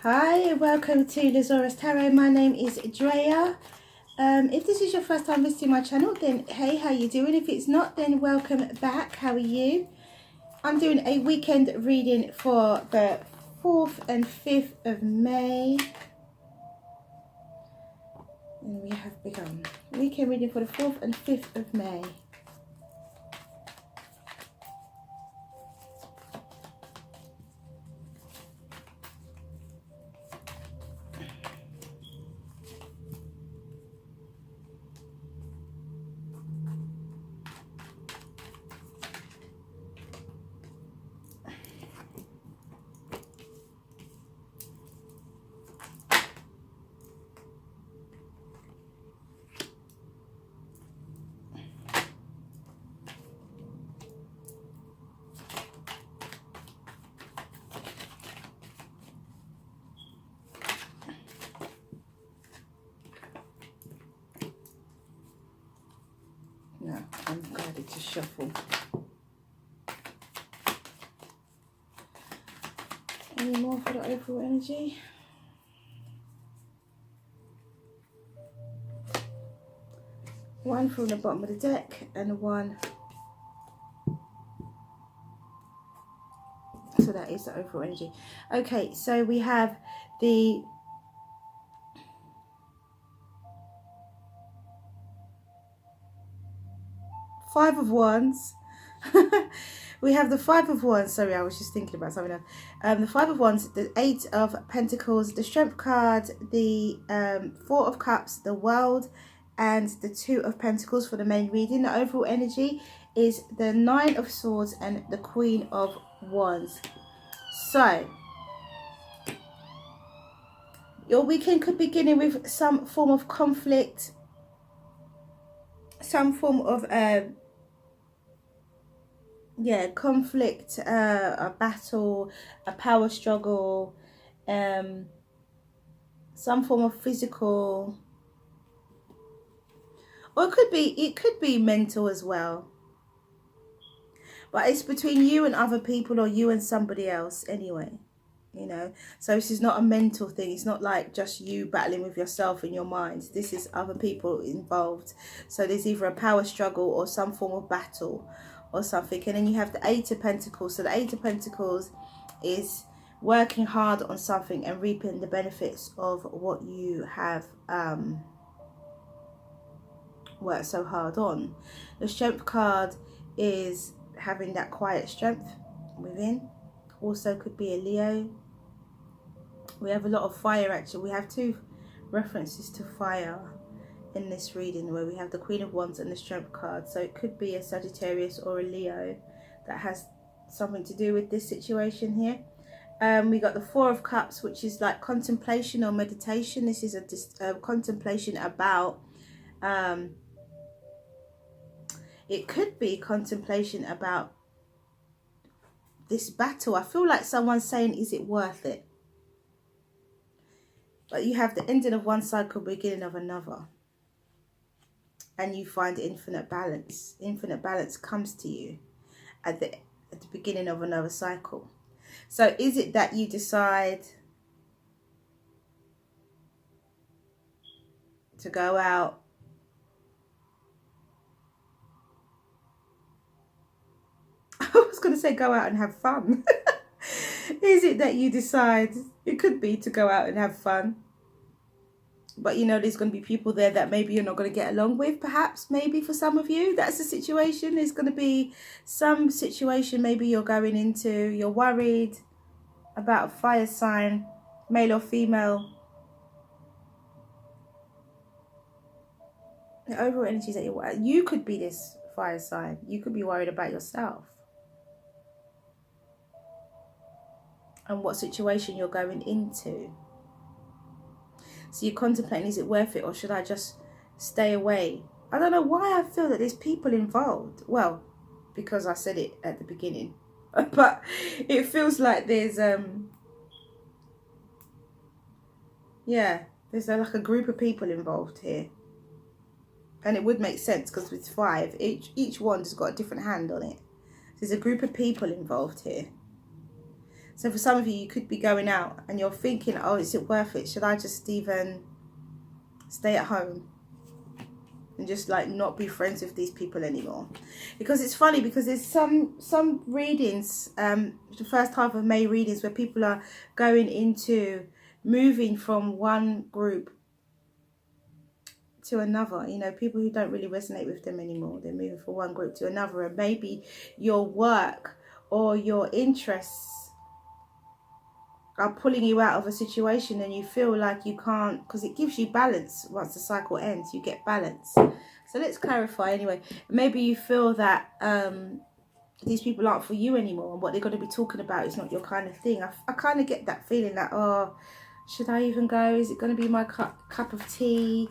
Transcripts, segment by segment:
Hi, welcome to the Zarious Tarot. My name is Drea. If this is your first time visiting my channel, then hey, how you doing? If it's not, then welcome back. How are you? I'm doing a weekend reading for the 4th and 5th of May. And we have begun. Weekend reading for the 4th and 5th of May. Now I'm ready to shuffle. Any more for the overall energy? One from the bottom of the deck and one. So that is the overall energy. Okay, so we have the Five of Wands. We have the Five of Wands. Sorry, I was just thinking about something else. The Five of Wands, the Eight of Pentacles, the Strength card, the Four of Cups, the World, and the Two of Pentacles for the main reading. The overall energy is the Nine of Swords and the Queen of Wands. So your weekend could begin with some form of conflict, some form of conflict, a battle, a power struggle, some form of physical, or it could be mental as well, but it's between you and other people, or you and somebody else anyway, you know. So this is not a mental thing. It's not like just you battling with yourself in your mind. This is other people involved. So there's either a power struggle or some form of battle or something. And then you have the Eight of Pentacles. So the Eight of Pentacles is working hard on something and reaping the benefits of what you have worked so hard on. The Strength card is having that quiet strength within. Also could be a Leo. We have a lot of fire action. We have two references to fire in this reading, where we have the Queen of Wands and the Strength card. So it could be a Sagittarius or a Leo that has something to do with this situation here. We got the Four of Cups, which is like contemplation or meditation. This is a contemplation about it could be contemplation about this battle. I feel like someone's saying, is it worth it? But you have the ending of one cycle, beginning of another. And you find infinite balance. Infinite balance comes to you at the beginning of another cycle. So is it that you decide to go out I was going to say go out and have fun. Is it that you decide, it could be to go out and have fun, but you know there's going to be people there that maybe you're not going to get along with, perhaps, maybe for some of you. That's the situation. There's going to be some situation maybe you're going into, you're worried about a fire sign, male or female. The overall energy is that you could be this fire sign. You could be worried about yourself and what situation you're going into. So you're contemplating, is it worth it, or should I just stay away? I don't know why I feel that there's people involved. Well, because I said it at the beginning. But it feels like there's there's like a group of people involved here. And it would make sense because with five, each wand has got a different hand on it. There's a group of people involved here. So for some of you, you could be going out and you're thinking, oh, is it worth it? Should I just even stay at home and just like not be friends with these people anymore? Because it's funny, because there's some readings, the first half of May readings, where people are going into moving from one group to another. You know, people who don't really resonate with them anymore, they're moving from one group to another. And maybe your work or your interests are pulling you out of a situation, and you feel like you can't, because it gives you balance. Once the cycle ends, you get balance. So let's clarify anyway. Maybe you feel that these people aren't for you anymore, and what they're going to be talking about is not your kind of thing. I kind of get that feeling that, oh, should I even go? Is it going to be my cup of tea?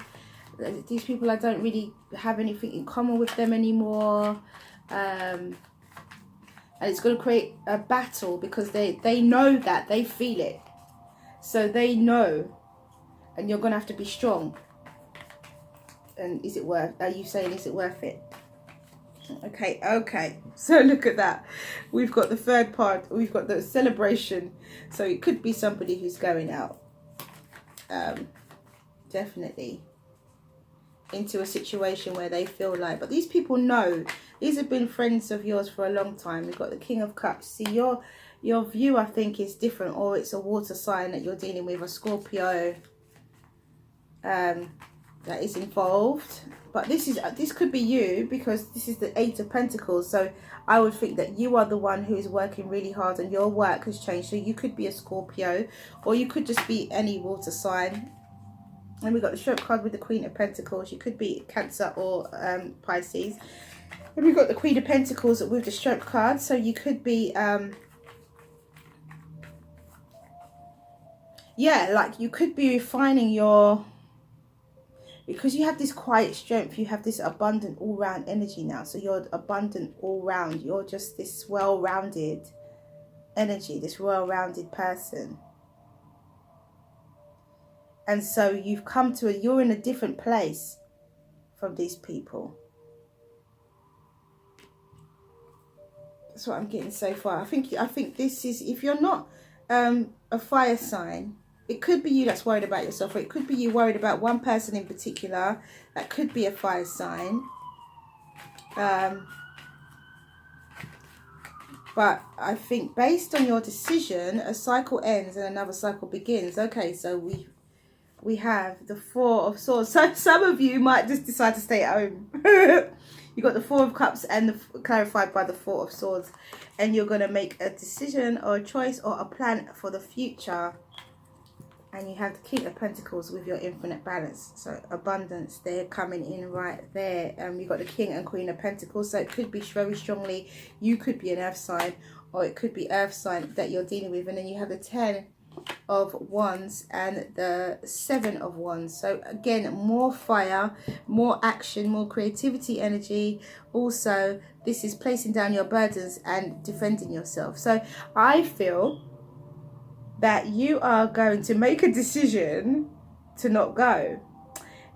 These people, I don't really have anything in common with them anymore. And it's going to create a battle, because they know that, they feel it. So they know, and you're going to have to be strong. And is it worth, are you saying, is it worth it? Okay. So look at that. We've got the third part. We've got the celebration. So it could be somebody who's going out. Definitely. Into a situation where they feel like, but these people know, these have been friends of yours for a long time. We've got the King of Cups. See, your view, I think, is different, or it's a water sign that you're dealing with, a Scorpio that is involved. But this could be you, because this is the Eight of Pentacles. So I would think that you are the one who is working really hard, and your work has changed. So you could be a Scorpio, or you could just be any water sign. And we got the Strength card with the Queen of Pentacles. You could be Cancer or Pisces. And we've got the Queen of Pentacles with the Strength card. So you could be, yeah, like you could be refining your, because you have this quiet strength, you have this abundant all-round energy now. So you're abundant all-round. You're just this well-rounded energy, this well-rounded person. And so you've come to you're in a different place from these people. That's what I'm getting so far. I think this is, if you're not a fire sign, it could be you that's worried about yourself, or it could be you worried about one person in particular that could be a fire sign. But I think based on your decision, a cycle ends and another cycle begins. Okay, so we have the Four of Swords. So some of you might just decide to stay at home. You got the Four of Cups and clarified by the Four of Swords. And you're going to make a decision or a choice or a plan for the future. And you have the King of Pentacles with your infinite balance. So abundance, they're coming in right there. You've got the King and Queen of Pentacles. So it could be very strongly, you could be an earth sign, or it could be earth sign that you're dealing with. And then you have the 10 of Wands and the 7 of Wands. So again, more fire, more action, more creativity energy. Also, this is placing down your burdens and defending yourself. So I feel that you are going to make a decision to not go,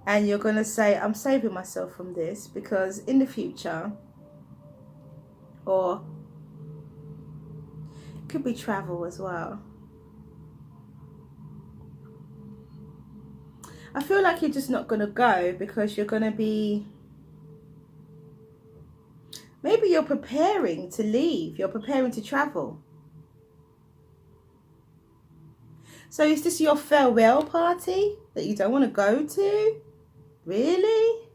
and you're going to say, I'm saving myself from this, because in the future, or it could be travel as well. I feel like you're just not going to go because you're going to be, maybe you're preparing to leave, you're preparing to travel. So is this your farewell party that you don't want to go to? Really?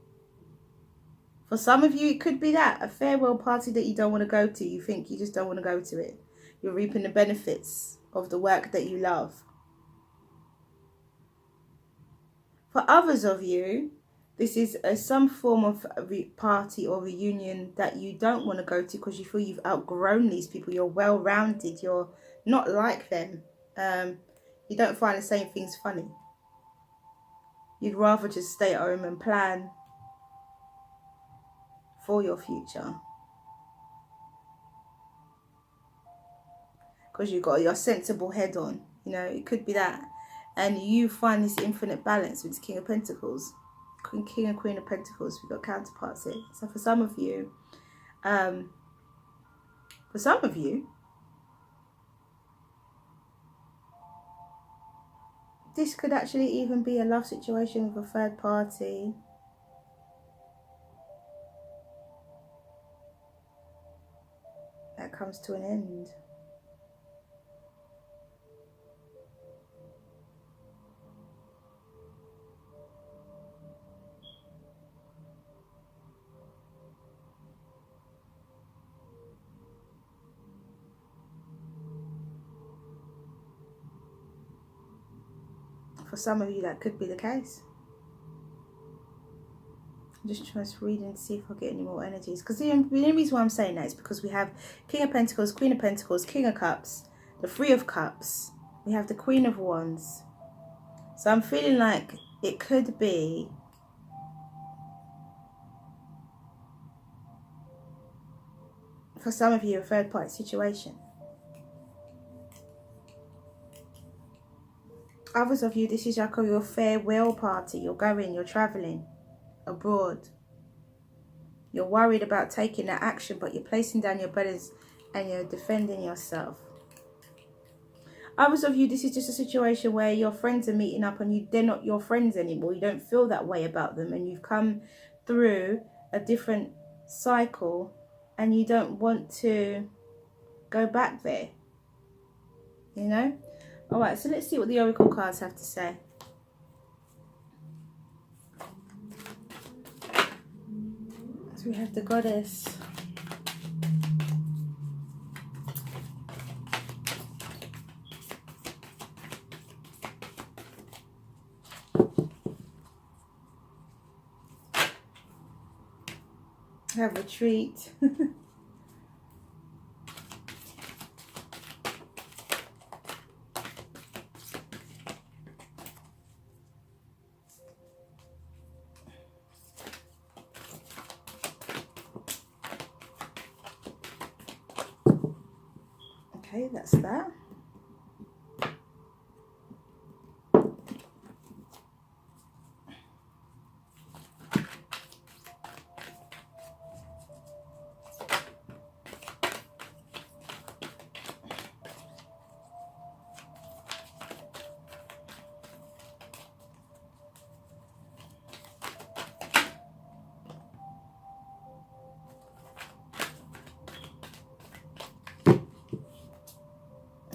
For some of you, it could be that, a farewell party that you don't want to go to. You think you just don't want to go to it. You're reaping the benefits of the work that you love. For others of you, this is some form of party or reunion that you don't want to go to because you feel you've outgrown these people. You're well-rounded. You're not like them. You don't find the same things funny. You'd rather just stay at home and plan for your future. Because you've got your sensible head on. You know, it could be that. And you find this infinite balance with this King of Pentacles. King and Queen of Pentacles. We've got counterparts here. So for some of you, this could actually even be a love situation with a third party. That comes to an end. For some of you, that could be the case. I'm just trying to read and see if I get any more energies. Because the only reason why I'm saying that is because we have King of Pentacles, Queen of Pentacles, King of Cups, the Three of Cups. We have the Queen of Wands. So I'm feeling like it could be for some of you a third party situation. Others of you, this is like your farewell party. You're going, you're traveling abroad. You're worried about taking that action, but you're placing down your burdens and you're defending yourself. Others of you, this is just a situation where your friends are meeting up and they're not your friends anymore. You don't feel that way about them, and you've come through a different cycle and you don't want to go back there. You know? Alright, so let's see what the Oracle cards have to say. So we have the Goddess. We have Retreat. Okay, that's that.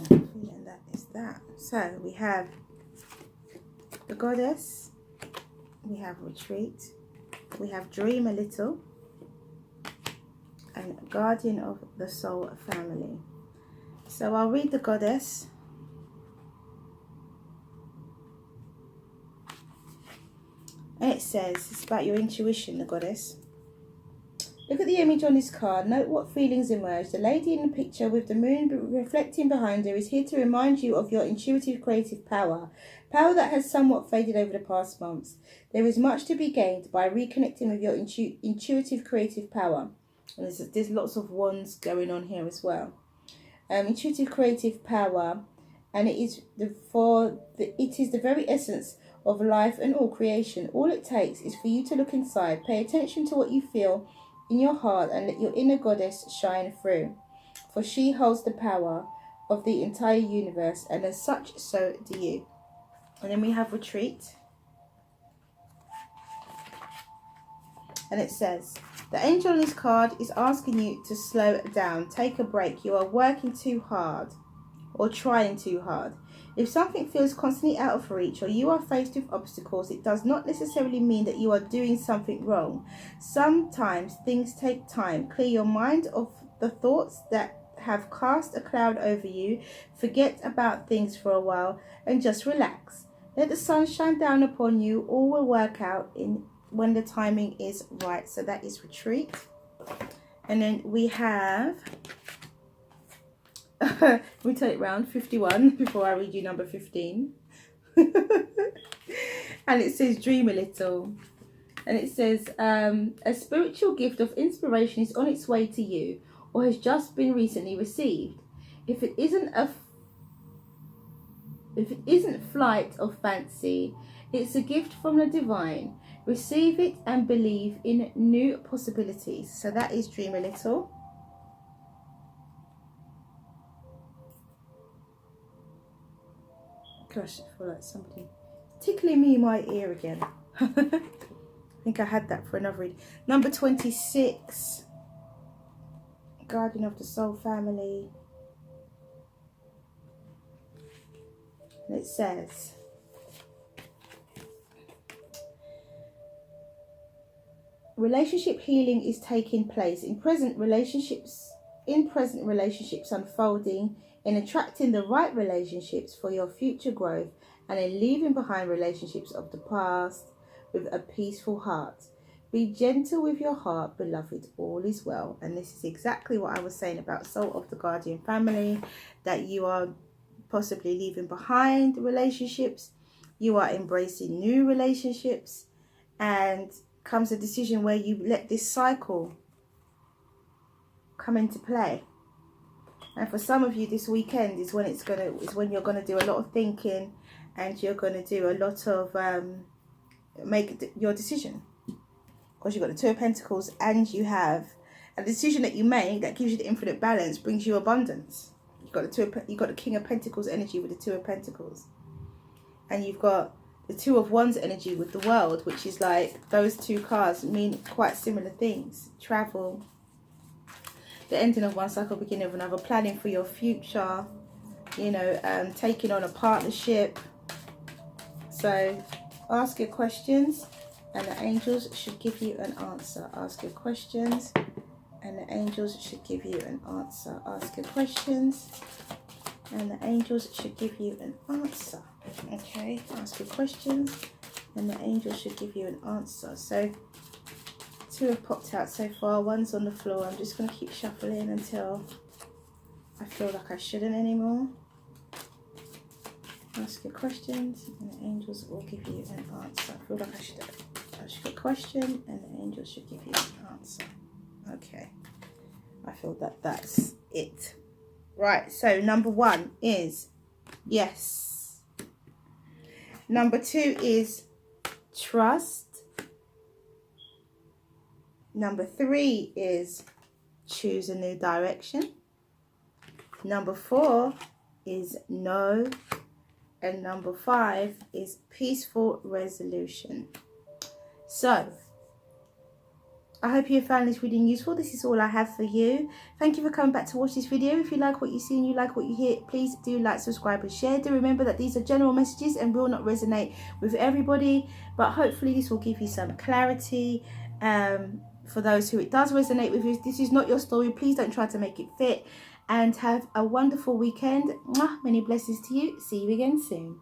And that is that. So we have the Goddess, we have Retreat, we have Dream a Little, and Guardian of the Soul Family. So I'll read the Goddess. And it says, it's about your intuition, the Goddess. Look at the image on this card. Note what feelings emerge. The lady in the picture with the moon reflecting behind her is here to remind you of your intuitive creative power. Power that has somewhat faded over the past months. There is much to be gained by reconnecting with your intuitive creative power. And there's lots of wands going on here as well. Intuitive creative power, and it is the very essence of life and all creation. All it takes is for you to look inside, pay attention to what you feel in your heart, and let your inner goddess shine through. For she holds the power of the entire universe, and as such, so do you. And then we have Retreat. And it says, the angel on this card is asking you to slow down, take a break. You are working too hard or trying too hard. If something feels constantly out of reach or you are faced with obstacles, it does not necessarily mean that you are doing something wrong. Sometimes things take time. Clear your mind of the thoughts that have cast a cloud over you. Forget about things for a while and just relax. Let the sun shine down upon you. All will work out when the timing is right. So that is Retreat. And then we have... we turn it round, 51, before I read you number 15. And it says Dream a Little. And it says, a spiritual gift of inspiration is on its way to you, or has just been recently received. If it isn't flight of fancy, it's a gift from the divine. Receive it and believe in new possibilities. So that is Dream a Little. Gosh, I feel like somebody tickling me in my ear again. I think I had that for another read. Number 26. Guardian of the Soul Family. And it says, relationship healing is taking place in present relationships unfolding, in attracting the right relationships for your future growth, and in leaving behind relationships of the past with a peaceful heart. Be gentle with your heart, beloved, all is well. And this is exactly what I was saying about Soul of the Guardian Family, that you are possibly leaving behind relationships, you are embracing new relationships, and comes a decision where you let this cycle come into play. And for some of you, this weekend is when you're gonna do a lot of thinking, and you're gonna do a lot of make your decision, because you've got the Two of Pentacles, and you have a decision that you make that gives you the infinite balance, brings you abundance. You've got the King of Pentacles energy with the Two of Pentacles, and you've got the Two of Wands energy with the World, which is like, those two cards mean quite similar things. Travel, the ending of one cycle, beginning of another, planning for your future, you know, taking on a partnership. So ask your questions and the angels should give you an answer. Ask your questions and the angels should give you an answer. Ask your questions and the angels should give you an answer. Okay, ask your questions and the angels should give you an answer. So two have popped out so far. One's on the floor. I'm just going to keep shuffling until I feel like I shouldn't anymore. Ask your questions and the angels will give you an answer. I feel like I should ask a question and the angels should give you an answer. Okay, I feel that that's it. Right, so number 1 is yes. Number 2 is trust. Number 3 is choose a new direction. Number 4 is no. And number 5 is peaceful resolution. So, I hope you found this reading useful. This is all I have for you. Thank you for coming back to watch this video. If you like what you see and you like what you hear, please do like, subscribe and share. Do remember that these are general messages and will not resonate with everybody. But hopefully this will give you some clarity. For those who it does resonate with, you, this is not your story. Please don't try to make it fit. And have a wonderful weekend. Mwah, many blessings to you. See you again soon.